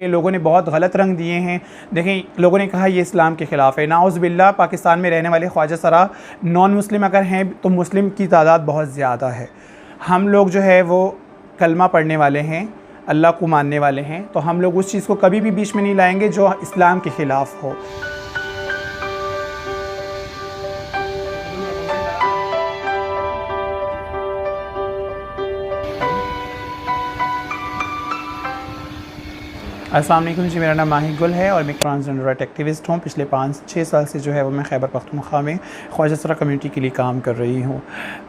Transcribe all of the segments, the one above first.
लोगों ने बहुत गलत रंग दिए हैं। देखें, लोगों ने कहा ये इस्लाम के ख़िलाफ़ है। नाउज़ बिल्लाह, पाकिस्तान में रहने वाले ख्वाजा सरा नॉन मुस्लिम अगर हैं तो मुस्लिम की तादाद बहुत ज़्यादा है। हम लोग जो है वो कलमा पढ़ने वाले हैं, अल्लाह को मानने वाले हैं, तो हम लोग उस चीज़ को कभी भी बीच में नहीं लाएंगे जो इस्लाम के ख़िलाफ़ हो। अस्सलाम वालेकुम जी, मेरा नाम माही गुल है और मैं ट्रांसजेंडर राइट एक्टिविस्ट हूँ। पिछले 5-6 साल से जो है वो मैं खैबर पख्तूनख्वा में ख्वाजा सरा कम्युनिटी के लिए काम कर रही हूँ।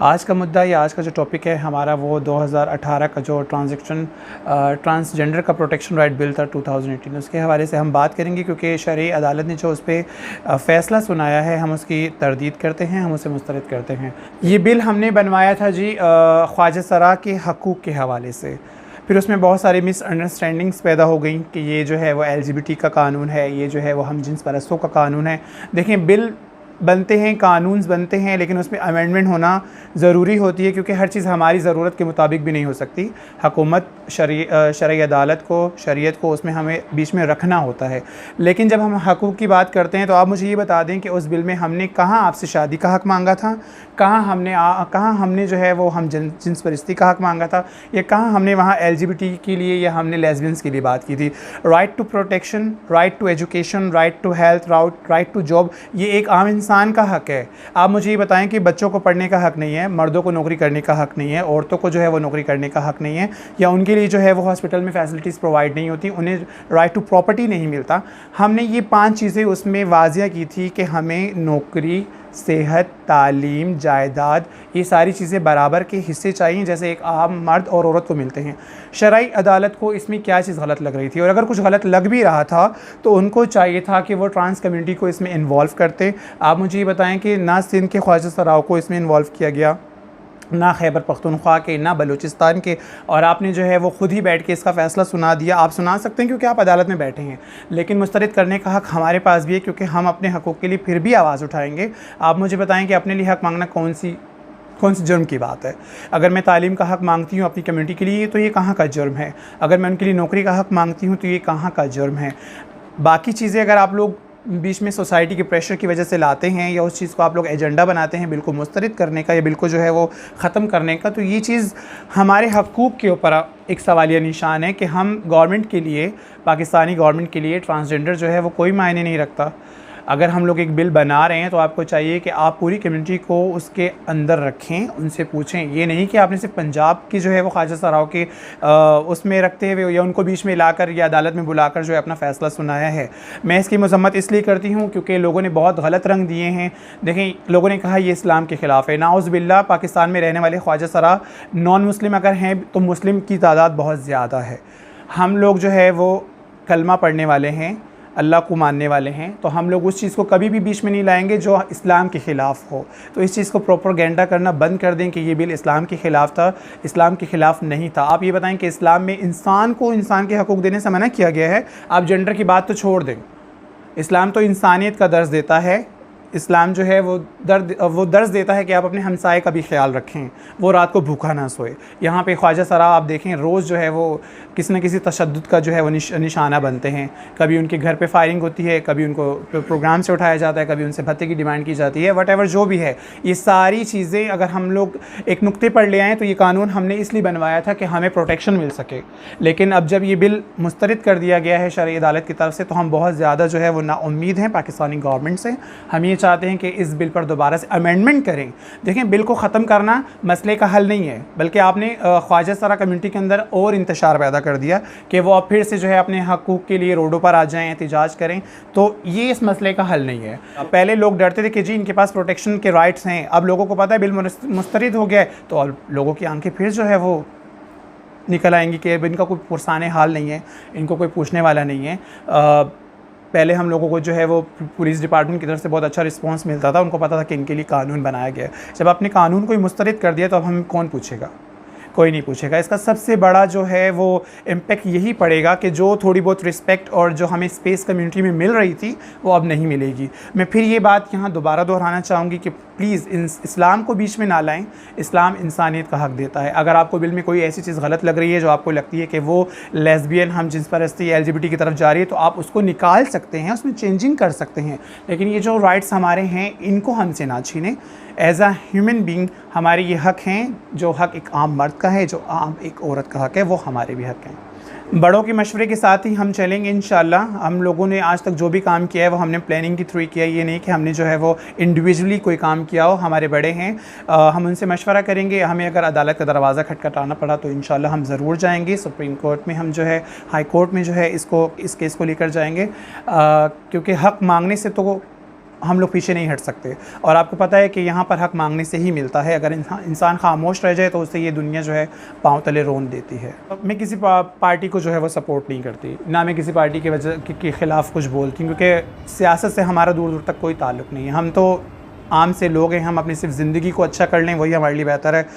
आज का मुद्दा या आज का जो टॉपिक है हमारा वो 2018 का जो ट्रांसजेंडर का प्रोटेक्शन राइट बिल था 2018, उसके हवाले से हम बात करेंगे, क्योंकि शरई अदालत ने जो उस पर फ़ैसला सुनाया है हम उसकी तरदीद करते हैं, हम उसे मुस्तरद करते हैं। ये बिल हमने बनवाया था जी ख्वाजा सरा के हकूक़ के हवाले से। फिर उसमें बहुत सारी मिसअंडरस्टैंडिंग्स पैदा हो गई कि ये जो है वो LGBT का कानून है, ये जो है वो हम जिन्स परस्तों का कानून है। देखें, बिल बनते हैं, कानून बनते हैं, लेकिन उसमें अमेंडमेंट होना ज़रूरी होती है, क्योंकि हर चीज़ हमारी ज़रूरत के मुताबिक भी नहीं हो सकती। हुकूमत शरई अदालत को, शरीयत को उसमें हमें बीच में रखना होता है। लेकिन जब हम हकूक़ की बात करते हैं तो आप मुझे ये बता दें कि उस बिल में हमने कहाँ आपसे शादी का हक़ मांगा था, कहाँ हमने जो है वो हम जिन्स परस्ती का हक़ मांगा था, या कहाँ हमने वहाँ LGBT के लिए या हमने लेस्बियंस के लिए बात की थी। Right to protection, right to education, right to health, right to job, ये एक आम इंसान का हक़ है। आप मुझे ये बताएं कि बच्चों को पढ़ने का हक़ नहीं है, मर्दों को नौकरी करने का हक़ नहीं है, औरतों को जो है वो नौकरी करने का हक़ नहीं है, या उनके लिए जो है वो हॉस्पिटल में फैसिलिटीज़ प्रोवाइड नहीं होती, उन्हें राइट टू प्रॉपर्टी नहीं मिलता। हमने ये 5 चीज़ें उसमें वाज़िया की थी कि हमें नौकरी, सेहत, तालीम, जायदाद, ये सारी चीज़ें बराबर के हिस्से चाहिए जैसे एक आम मर्द और औरत को मिलते हैं। शरई अदालत को इसमें क्या चीज़ गलत लग रही थी, और अगर कुछ गलत लग भी रहा था तो उनको चाहिए था कि वो ट्रांस कम्युनिटी को इसमें इन्वॉल्व करते। आप मुझे ये बताएं कि ना सिंध के ख्वाजा सराओं को इसमें इन्वॉल्व किया गया, ना खैबर पख्तूनख्वा के, ना बलूचिस्तान के, और आपने जो है वो ख़ुद ही बैठ के इसका फ़ैसला सुना दिया। आप सुना सकते हैं क्योंकि आप अदालत में बैठे हैं, लेकिन मुस्तरद करने का हक़ हमारे पास भी है, क्योंकि हम अपने हक़ों के लिए फिर भी आवाज़ उठाएंगे। आप मुझे बताएं कि अपने लिए हक़ मांगना कौन सी जुर्म की बात है। अगर मैं तालीम का हक़ मांगती हूँ अपनी कम्युनिटी के लिए तो ये कहाँ का जुर्म है। अगर मैं उनके लिए नौकरी का हक़ मांगती हूँ तो ये कहाँ का जुर्म है। बाकी चीज़ें अगर आप लोग बीच में सोसाइटी के प्रेशर की वजह से लाते हैं, या उस चीज़ को आप लोग एजेंडा बनाते हैं बिल को मुस्तरद करने का या बिल को जो है वो ख़त्म करने का, तो ये चीज़ हमारे हकूक़ के ऊपर एक सवालिया निशान है कि हम गवर्नमेंट के लिए, पाकिस्तानी गवर्नमेंट के लिए ट्रांसजेंडर जो है वो कोई मायने नहीं रखता। अगर हम लोग एक बिल बना रहे हैं तो आपको चाहिए कि आप पूरी कम्युनिटी को उसके अंदर रखें, उनसे पूछें। ये नहीं कि आपने सिर्फ पंजाब की जो है वो ख्वाजा सराओं के उसमें रखते हुए या उनको बीच में लाकर या अदालत में बुलाकर जो है अपना फ़ैसला सुनाया है। मैं इसकी मज़म्मत इसलिए करती हूँ क्योंकि लोगों ने बहुत गलत रंग दिए हैं। देखें, लोगों ने कहा ये इस्लाम के ख़िलाफ़ है। नाउज़ बिल्लाह, पाकिस्तान में रहने वाले ख्वाजा सरा नॉन मुस्लिम अगर हैं तो मुस्लिम की तादाद बहुत ज़्यादा है। हम लोग जो है वो कलमा पढ़ने वाले हैं, अल्लाह को मानने वाले हैं, तो हम लोग उस चीज़ को कभी भी बीच में नहीं लाएंगे जो इस्लाम के ख़िलाफ़ हो। तो इस चीज़ को प्रोपेगेंडा करना बंद कर दें कि ये बिल इस्लाम के ख़िलाफ़ था। इस्लाम के ख़िलाफ़ नहीं था। आप ये बताएं कि इस्लाम में इंसान को इंसान के हकूक़ देने से मना किया गया है। आप जेंडर की बात तो छोड़ दें, इस्लाम तो इंसानियत का दर्ज देता है। इस्लाम जो है वो दर्ज देता है कि आप अपने हमसाए का भी ख्याल रखें, वो रात को भूखा ना सोए। यहाँ पे ख्वाजा सरा आप देखें रोज़ जो है वो किसी न किसी तशद्दुद का जो है वो निशाना बनते हैं। कभी उनके घर पे फायरिंग होती है, कभी उनको प्रोग्राम से उठाया जाता है, कभी उनसे भत्ते की डिमांड की जाती है। वटेवर जो भी है, ये सारी चीज़ें अगर हम लोग एक नुक्ते पर ले आएँ तो ये कानून हमने इसलिए बनवाया था कि हमें प्रोटेक्शन मिल सके। लेकिन अब जब ये बिल मुस्तरद कर दिया गया है शरई अदालत की तरफ से, तो हम बहुत ख्यादा जो है वो नाउम्मीद हैं पाकिस्तानी गवर्नमेंट से। हम ये चाहते हैं कि इस बिल पर दोबारा से अमेंडमेंट करें। देखें, बिल को ख़त्म करना मसले का हल नहीं है, बल्कि आपने ख्वाजा सरा कम्युनिटी के अंदर और इंतशार पैदा कर दिया कि वो अब फिर से जो है अपने हकूक़ के लिए रोडों पर आ जाएं, एहतिजाज करें। तो ये इस मसले का हल नहीं है। पहले लोग डरते थे कि जी इनके पास प्रोटेक्शन के राइट्स हैं, अब लोगों को पता है बिल मुस्तरद हो गया है, तो अब लोगों की आंखें फिर जो है वो निकल आएंगी कि अब इनका कोई पुरसाने हाल नहीं है, इनको कोई पूछने वाला नहीं है। पहले हम लोगों को जो है वो पुलिस डिपार्टमेंट की तरफ से बहुत अच्छा रिस्पांस मिलता था, उनको पता था कि इनके लिए कानून बनाया गया है। जब आपने कानून को ही मुस्तरद कर दिया तो अब हम कौन पूछेगा, कोई नहीं पूछेगा। इसका सबसे बड़ा जो है वो इम्पेक्ट यही पड़ेगा कि जो थोड़ी बहुत रिस्पेक्ट और जो हमें स्पेस कम्युनिटी में मिल रही थी वो अब नहीं मिलेगी। मैं फिर ये बात यहाँ दोबारा दोहराना चाहूँगी कि प्लीज़ इस्लाम को बीच में ना लाएं। इस्लाम इंसानियत का हक़ देता है। अगर आपको बिल में कोई ऐसी चीज़ गलत लग रही है जो आपको लगती है कि वो लेस्बियन, हम जिन्स परस्ती, LGBT की तरफ जा रही है, तो आप उसको निकाल सकते हैं, उसमें चेंजिंग कर सकते हैं। लेकिन ये जो राइट्स हमारे हैं इनको हमसे ना छीनें। एज आ ह्यूमन बींग हमारे ये हक़ हैं, जो हक़ एक आम मर्द का है, जो आम एक औरत का हक़ है, वो हमारे भी हक़ हैं। बड़ों के मशवरे के साथ ही हम चलेंगे इंशाल्लाह। हम लोगों ने आज तक जो भी काम किया है वो हमने प्लानिंग के थ्रू किया है। ये नहीं कि हमने जो है वो इंडिविजुअली कोई काम किया हो। हमारे बड़े हैं, हम उनसे मशवरा करेंगे। हमें अगर अदालत का दरवाज़ा खटखटाना पड़ा तो इंशाल्लाह हम ज़रूर जाएंगे। सुप्रीम कोर्ट में हम जो है, हाई कोर्ट में जो है इस केस को लेकर जाएंगे, क्योंकि हक़ मांगने से तो हम लोग पीछे नहीं हट सकते। और आपको पता है कि यहाँ पर हक़ मांगने से ही मिलता है। अगर इंसान खामोश रह जाए तो उससे ये दुनिया जो है पाँव तले रोन देती है। मैं किसी पार्टी को जो है वो सपोर्ट नहीं करती, ना मैं किसी पार्टी के ख़िलाफ़ कुछ बोलती हूँ, क्योंकि सियासत से हमारा दूर दूर तक कोई ताल्लुक़ नहीं है। हम तो आम से लोग हैं, हम अपनी सिर्फ ज़िंदगी को अच्छा कर लें वही हमारे लिए बेहतर है।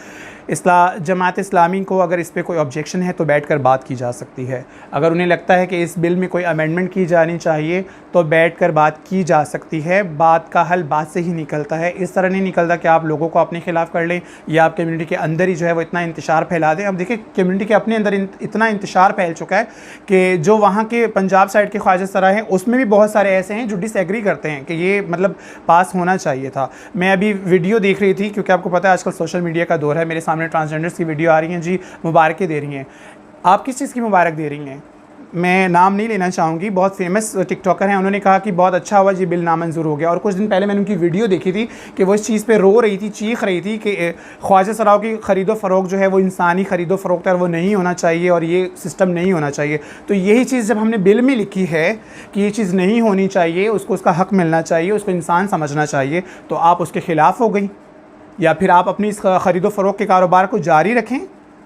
जमात इस्लामी को अगर इस पे कोई ऑब्जेक्शन है तो बैठकर बात की जा सकती है। अगर उन्हें लगता है कि इस बिल में कोई अमेंडमेंट की जानी चाहिए तो बैठकर बात की जा सकती है। बात का हल बात से ही निकलता है, इस तरह नहीं निकलता कि आप लोगों को अपने ख़िलाफ़ कर लें या आप कम्युनिटी के अंदर ही जो है वो इतना इंतशार फैला दें। अब देखिए, कम्युनिटी के अपने अंदर इतना इंतशार फैल चुका है कि जो वहाँ के पंजाब साइड के ख्वाजा सराय हैं उसमें भी बहुत सारे ऐसे हैं जो डिसएग्री करते हैं कि ये मतलब पास होना चाहिए था। मैं अभी वीडियो देख रही थी, क्योंकि आपको पता है आजकल सोशल मीडिया का दौर है, मेरे सामने ट्रांसजेंडर्स की वीडियो आ रही हैं जी, मुबारकें दे रही हैं। आप किस चीज़ की मुबारक दे रही हैं? मैं नाम नहीं लेना चाहूँगी, बहुत फेमस टिकटॉकर हैं, उन्होंने कहा कि बहुत अच्छा हुआ ये बिल नामंजूर हो गया। और कुछ दिन पहले मैंने उनकी वीडियो देखी थी कि वो इस चीज़ पे रो रही थी, चीख रही थी कि ख्वाजा सराओं की ख़रीदो फ़रोख्त जो है वो इंसानी ख़रीदो फ़रोख्त है और वो नहीं होना चाहिए और ये सिस्टम नहीं होना चाहिए। तो यही चीज़ जब हमने बिल में लिखी है कि ये चीज़ नहीं होनी चाहिए, उसको उसका हक़ मिलना चाहिए, उसको इंसान समझना चाहिए, तो आप उसके ख़िलाफ़ हो गई। या फिर आप अपनी इस ख़रीदो फ़रोख्त के कारोबार को जारी रखें,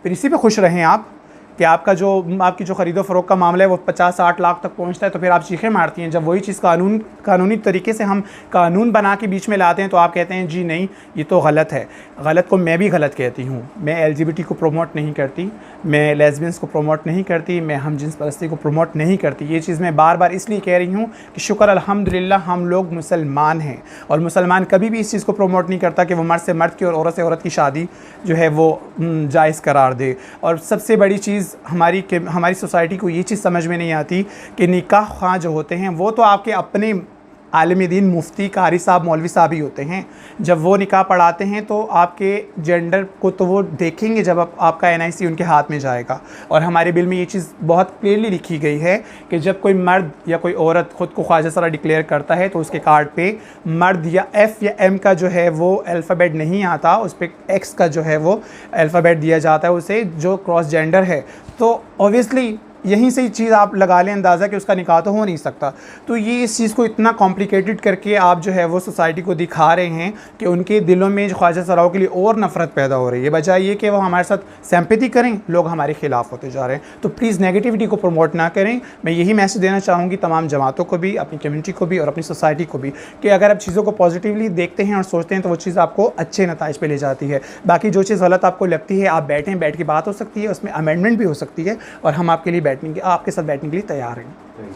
फिर इसी पे खुश रहें आप कि आपकी जो ख़रीदो फ़रोख्त का मामला है वो 50-60 लाख तक पहुंचता है, तो फिर आप चीखें मारती हैं। जब वही चीज़ कानूनी तरीके से हम कानून बना के बीच में लाते हैं तो आप कहते हैं जी नहीं, ये तो गलत है। गलत को मैं भी गलत कहती हूँ। मैं LGBT को प्रमोट नहीं करती, मैं लेस्बियंस को प्रमोट नहीं करती, मैं हम जिन्स परस्ती को प्रमोट नहीं करती। ये चीज़ मैं बार बार इसलिए कह रही हूँ कि शुक्र अल्हम्दुलिल्लाह हम लोग मुसलमान हैं, और मुसलमान कभी भी इस चीज़ को प्रमोट नहीं करता कि वो मर्द से मर्द की और औरत से औरत की शादी जो है वो जायज़ करार दे। और सबसे बड़ी चीज़ हमारी सोसाइटी को ये चीज़ समझ में नहीं आती कि निकाह ख़्वाह जो होते हैं वो तो आपके अपने आलिम दीन, मुफ्ती, कारी साहब, मौलवी साहब ही होते हैं। जब वो निकाह पढ़ाते हैं तो आपके जेंडर को तो वो देखेंगे जब आपका NIC उनके हाथ में जाएगा। और हमारे बिल में ये चीज़ बहुत क्लियरली लिखी गई है कि जब कोई मर्द या कोई औरत ख़ुद को ख्वाजा सरा डिक्लेयर करता है तो उसके कार्ड पे मर्द या F या M का जो है वो अल्फ़ाबेट नहीं आता, उस पर X का जो है वो अल्फ़ाबेट दिया जाता है उसे, जो क्रॉस जेंडर है। तो ऑब्वियसली यहीं से ही चीज़ आप लगा लें अंदाज़ा कि उसका निकाह तो हो नहीं सकता। तो ये इस चीज़ को इतना कॉम्प्लिकेटेड करके आप जो है वो सोसाइटी को दिखा रहे हैं कि उनके दिलों में ख्वाजा सराओं के लिए और नफ़रत पैदा हो रही है, बजाय ये कि वो हमारे साथ सिंपैथी करें। लोग हमारे ख़िलाफ़ होते जा रहे हैं। तो प्लीज़ नेगेटिविटी को प्रमोट ना करें। मैं यही मैसेज देना चाहूँगी तमाम जमातों को भी, अपनी कम्युनिटी को भी और अपनी सोसाइटी को भी, कि अगर आप चीज़ों को पॉजिटिवली देखते हैं और सोचते हैं तो वो चीज़ आपको अच्छे नताइज पे ले जाती है। बाकी जो चीज़ गलत आपको लगती है, आप बैठ के बात हो सकती है, उसमें अमेंडमेंट भी हो सकती है, और हम आपके लिए आपके साथ बैठने के लिए तैयार हैं।